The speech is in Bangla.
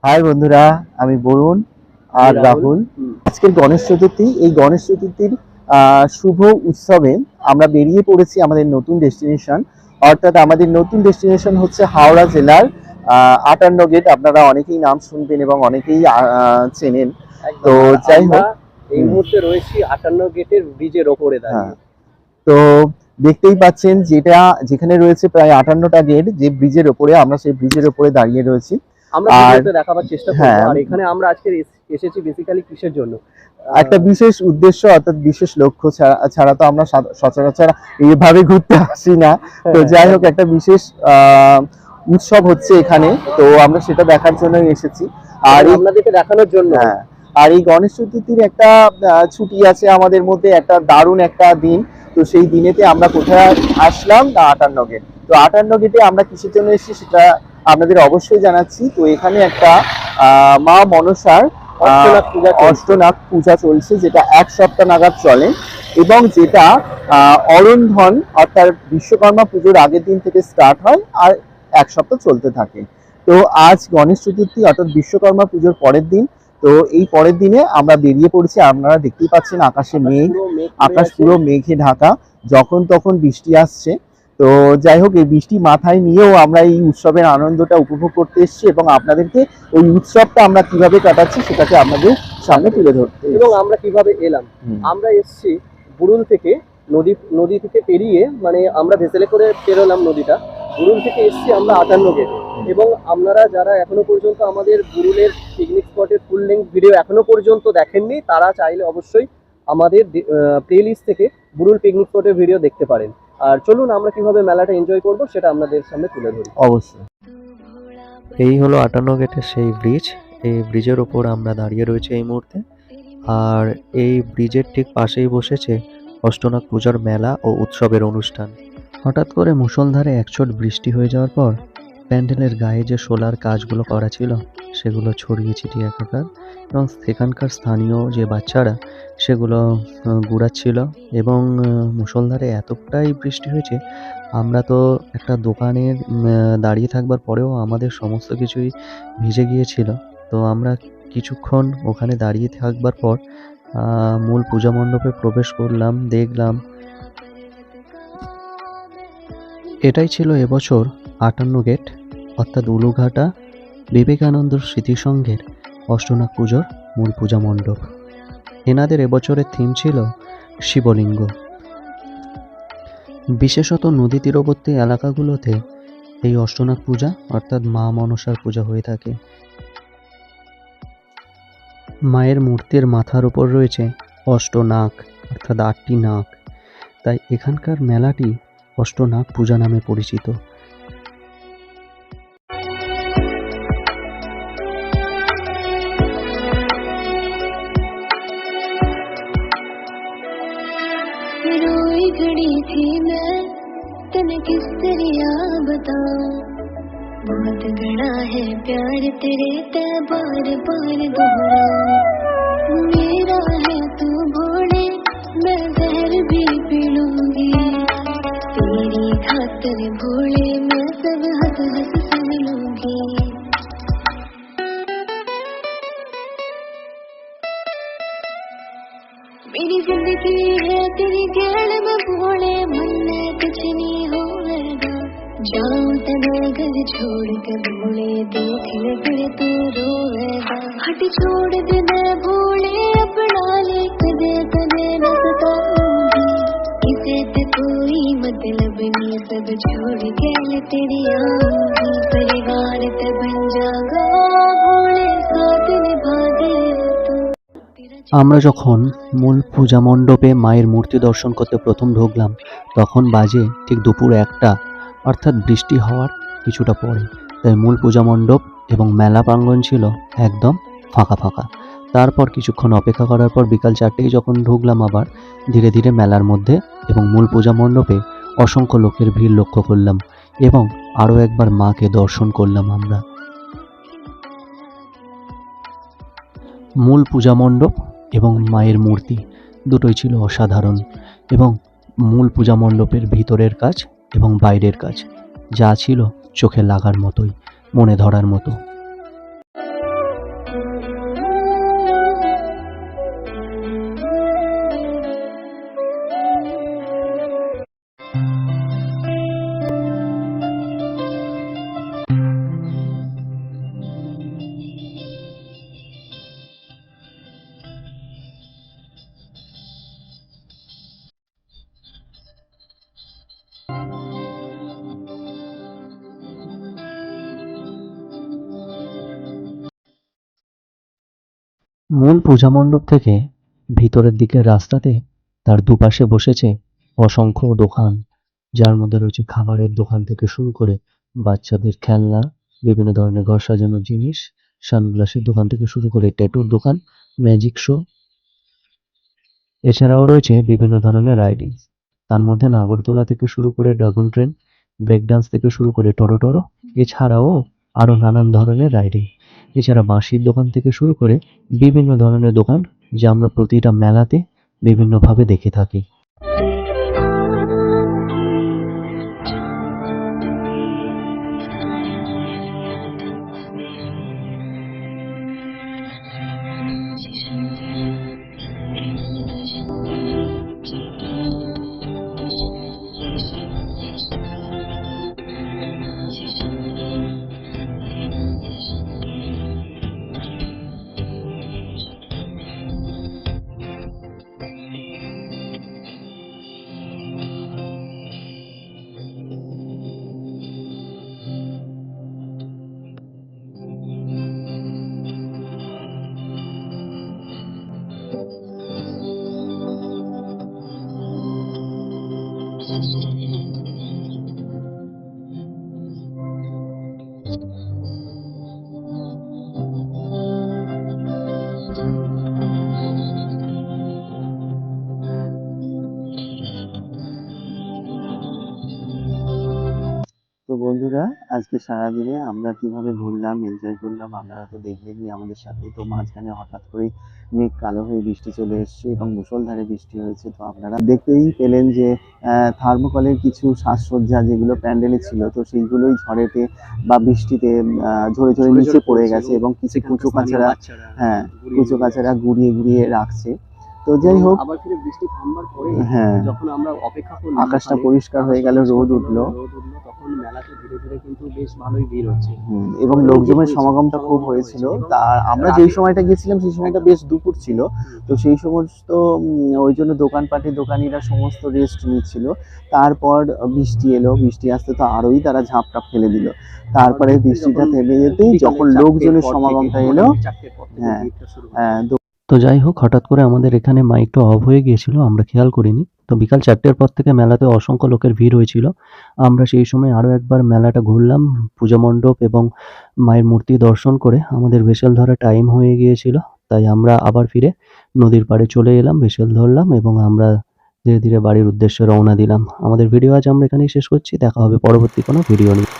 হাই বন্ধুরা, আমি বরুণ আর রাহুল। আজকের গণেশ চতুর্থী। এই গণেশ চতুর্থীর শুভ উৎসবে আমরা বেরিয়ে পড়েছি আমাদের নতুন ডেস্টিনেশন। অর্থাৎ আমাদের নতুন ডেস্টিনেশন হচ্ছে হাওড়া জেলার 58 গেট। আপনারা অনেকেই নাম শুনবেন এবং অনেকেই চেনেন। তো যাই হোক, এই মুহূর্তে রয়েছি 58 গেটের ব্রিজের ওপরে দাঁড়িয়ে। তো দেখতেই পাচ্ছেন যেখানে রয়েছে প্রায় 58টা গেট, যে ব্রিজের ওপরে, আমরা সেই ব্রিজের ওপরে দাঁড়িয়ে রয়েছি। আমরা ভিডিওতে দেখাবার চেষ্টা করব। আর এখানে আমরা আজকে এসেছি বেসিক্যালি কিসের জন্য? একটা বিশেষ উদ্দেশ্য অর্থাৎ বিশেষ লক্ষ্য ছাড়া তো আমরা সচরাচর এইভাবে ঘুরতে আসি না। তো যাই হোক, একটা বিশেষ উৎসব হচ্ছে এখানে, তো আমরা সেটা দেখার জন্যই এসেছি। আর আপনাদেরকে দেখানোর জন্য। আর এই গণেশ চতুর্থীর একটা ছুটি আছে আমাদের মধ্যে, একটা দারুণ একটা দিন। তো সেই দিনেতে আমরা কোথায় আসলাম না, 58 গেট। তো 58 গেটে আমরা কিসের জন্য এসেছি সেটা আপনাদের অবশ্যই জানাচ্ছি। তো এখানে একটা মা মনসার অষ্টনাগ পূজা চলছে, যেটা 1 সপ্তাহ নাগাদ চলে এবং যেটা অরন্ধন অর্থাৎ বিশ্বকর্মা পুজোর আগের দিন থেকে স্টার্ট হয় আর 1 সপ্তাহ চলতে থাকে। তো আজ গণেশ চতুর্থী অর্থাৎ বিশ্বকর্মা পুজোর পরের দিন। তো এই পরের দিনে আমরা বেরিয়ে পড়েছি। আপনারা দেখতেই পাচ্ছেন আকাশে মেঘ, আকাশ পুরো মেঘে ঢাকা, যখন তখন বৃষ্টি আসছে। তো যাই হোক, এই বৃষ্টি মাথায় নিয়েও আমরা এই উৎসবের আনন্দটা উপভোগ করতে এসেছি এবং আপনাদেরকে এই উৎসবটা আমরা কিভাবে কাটাচ্ছি সেটাকে আপনাদের সামনে তুলে ধরতে। এবং আমরা কিভাবে এলাম, আমরা এসেছি বুড়ুল থেকে, নদী থেকে পেরিয়ে, মানে আমরা ভেসেলে করে পেরোলাম নদীটা। বুড়ুল থেকে এসেছি আমরা 58 গেট। এবং আপনারা যারা এখনো পর্যন্ত আমাদের বুড়ুলের পিকনিক স্পটের ফুল লেন্থ ভিডিও এখনো পর্যন্ত দেখেননি, তারা চাইলে অবশ্যই আমাদের প্লেলিস্ট থেকে বুড়ুল পিকনিক স্পটের ভিডিও দেখতে পারেন। আর চলুন আমরা কিভাবে মেলাটা এনজয় করব সেটা আপনাদের সামনে তুলে ধরি। অবশ্যই। এই হলো 58 গেটের সেই ব্রিজ। এই ব্রিজের ওপর আমরা দাঁড়িয়ে রয়েছি এই মুহূর্তে। আর এই ব্রিজের ঠিক পাশেই বসেছে অষ্টনাগ পূজার মেলা ও উৎসবের অনুষ্ঠান। হঠাৎ করে মুষলধারে একচোট বৃষ্টি হয়ে যাওয়ার পর প্যান্ডেলের গায়ে যে সোলার কাজগুলো করা ছিল সেগুলো ছড়িয়ে ছিটিয়ে একাকার, এবং সেখানকার স্থানীয় যে বাচ্চারা সেগুলো গুড়াচ্ছিল। এবং মুষলধারে এতটাই বৃষ্টি হয়েছে, আমরা তো একটা দোকানের দাঁড়িয়ে থাকবার পরেও আমাদের সমস্ত কিছুই ভিজে গিয়েছিল। তো আমরা কিছুক্ষণ ওখানে দাঁড়িয়ে থাকবার পর মূল পূজা মণ্ডপে প্রবেশ করলাম, দেখলাম। এটাই ছিল এবছর 58 গেট অর্থাৎ উলুঘাটা বিবেকানন্দ স্মৃতিসংঘের অষ্টনাগ পুজোর মূল পূজা মণ্ডপ। এনাদের এবছরের থিম ছিল শিবলিঙ্গ। বিশেষত নদী তীরবর্তী এলাকাগুলোতে এই অষ্টনাগ পূজা অর্থাৎ মা মনসার পূজা হয়ে থাকে। মায়ের মূর্তির মাথার উপর রয়েছে অষ্টনাগ অর্থাৎ 8টি নাগ, তাই এখানকার মেলাটি অষ্টনাগ পূজা নামে পরিচিত। घड़ी थी मैं तने किस तरह बताऊं, बहुत घड़ा है प्यार तेरे ते बार बार दोहराऊं। मेरा है तू भोले मैं जहर भी पी लूंगी, तेरी खातिर भोले मैं सब हंस हंस सुन लूंगी। मेरी जिंदगी है तेरी गैल में भोले, मन में कुछ नहीं होगा। जाऊं तेरे घर छोड़ के भोले, देख ले फिर तू रोएगा। हट छोड़ दे मैं भोले अपना ले, कदे कदे न सताऊंगी, किसे ते कोई मतलब नहीं, सब छोड़ गैल तेरी आऊंगी। परिवार ते बन जागा भोले, साथ निभा दे तू। আমরা যখন মূল পূজা মণ্ডপে মায়ের মূর্তি দর্শন করতে প্রথম ঢুকলাম, তখন বাজে ঠিক দুপুর 1টা, অর্থাৎ বৃষ্টি হওয়ার কিছুটা পরে। তাই মূল পূজা মণ্ডপ এবং মেলা প্রাঙ্গণ ছিল একদম ফাঁকা ফাঁকা। তারপর কিছুক্ষণ অপেক্ষা করার পর বিকাল 4টেয় যখন ঢুকলাম আবার ধীরে ধীরে মেলার মধ্যে, এবং মূল পূজা মণ্ডপে অসংখ্য লোকের ভিড় লক্ষ্য করলাম এবং আরও একবার মাকে দর্শন করলাম আমরা। মূল পূজা মণ্ডপ এবং মায়ের মূর্তি দুটোই ছিল অসাধারণ, এবং মূল পূজা মণ্ডপের ভিতরের কাজ এবং বাইরের কাজ যা ছিল চোখে লাগার মতোই, মনে ধরার মতো। মূল পূজা মণ্ডপ থেকে ভিতরের দিকের রাস্তাতে তার দুপাশে বসেছে অসংখ্য দোকান, যার মধ্যে রয়েছে খাবারের দোকান থেকে শুরু করে বাচ্চাদের খেলনা, বিভিন্ন ধরনের ঘর সাজানোর জিনিস, সানগ্লাসের দোকান থেকে শুরু করে ট্যাটুর দোকান, ম্যাজিক শো। এছাড়াও রয়েছে বিভিন্ন ধরনের রাইডিং, তার মধ্যে নাগরদোলা থেকে শুরু করে ড্রাগন ট্রেন, ব্রেক ডান্স থেকে শুরু করে টরো, এছাড়াও আরো নানান ধরনের রাইডিং। এছাড়া বাঁশির দোকান থেকে শুরু করে বিভিন্ন ধরনের দোকান, যা আমরা প্রতিটা মেলাতে বিভিন্নভাবে দেখে থাকি। তো বন্ধুরা, আজকে সারাদিনে আমরা কিভাবে ঘুরলাম, এনজয় করলাম আপনারা তো দেখলেনই আমাদের সাথে। তো মাঝখানে হঠাৎ করে মেঘ কালো হয়ে বৃষ্টি চলে এসেছে এবং মুষলধারে বৃষ্টি হয়েছে। তো আপনারা দেখতেই পেলেন যে থার্মোকলের কিছু সাজসজ্জা যেগুলো প্যান্ডেলে ছিল, তো সেইগুলোই ঝড়েতে বা বৃষ্টিতে ঝরে ঝরে নিচে পড়ে গেছে এবং কিছু কুচো কাচারা, হ্যাঁ, কুচো কাচারা গুড়িয়ে গুড়িয়ে রাখছে। তো যাই হোক, আবার ফিরে বৃষ্টি থামবার পরে হ্যাঁ, যখন আমরা অপেক্ষা করলাম, আকাশটা পরিষ্কার হয়ে গেল, রোদ উঠলো, তখন মেলাতে ধীরে ধীরে কিন্তু বেশ ভালোই ভিড় হচ্ছে। এবং লোকজনের সমাগমটা খুব হয়েছিল। তা আমরা যেই সময়টা গেছিলাম সেই সময়টা বেশ দুপুর ছিল, তো সেই সমস্ত ওই জন্য দোকানিরা সমস্ত রেস্ট নিচ্ছিল। তারপর বৃষ্টি এলো, বৃষ্টি আসতে তো আরোই তারা ঝাপটাপ ফেলে দিল। তারপরে বৃষ্টিটা থেমে যেতেই যখন লোকজনের সমাগমটা এলো, হ্যাঁ, তো যাই হোক, হঠাৎ করে আমাদের এখানে মাইকটা অফ হয়ে গিয়েছিল, আমরা খেয়াল করিনি। তো বিকাল 4টের পর থেকে মেলাতে অসংখ্য লোকের ভিড় হয়েছিল। আমরা সেই সময় আরো একবার মেলাটা ঘুরলাম, পূজা মণ্ডপ এবং মায়ের মূর্তি দর্শন করে আমাদের ভেসেল ধরা টাইম হয়ে গিয়েছিল। তাই আমরা আবার ফিরে নদীর পাড়ে চলে এলাম, ভেসেল ধরলাম এবং আমরা ধীরে ধীরে বাড়ির উদ্দেশ্যে রওনা দিলাম। আমাদের ভিডিও আজ আমরা এখানেই শেষ করছি। দেখা হবে পরবর্তী কোনো ভিডিও নিয়ে।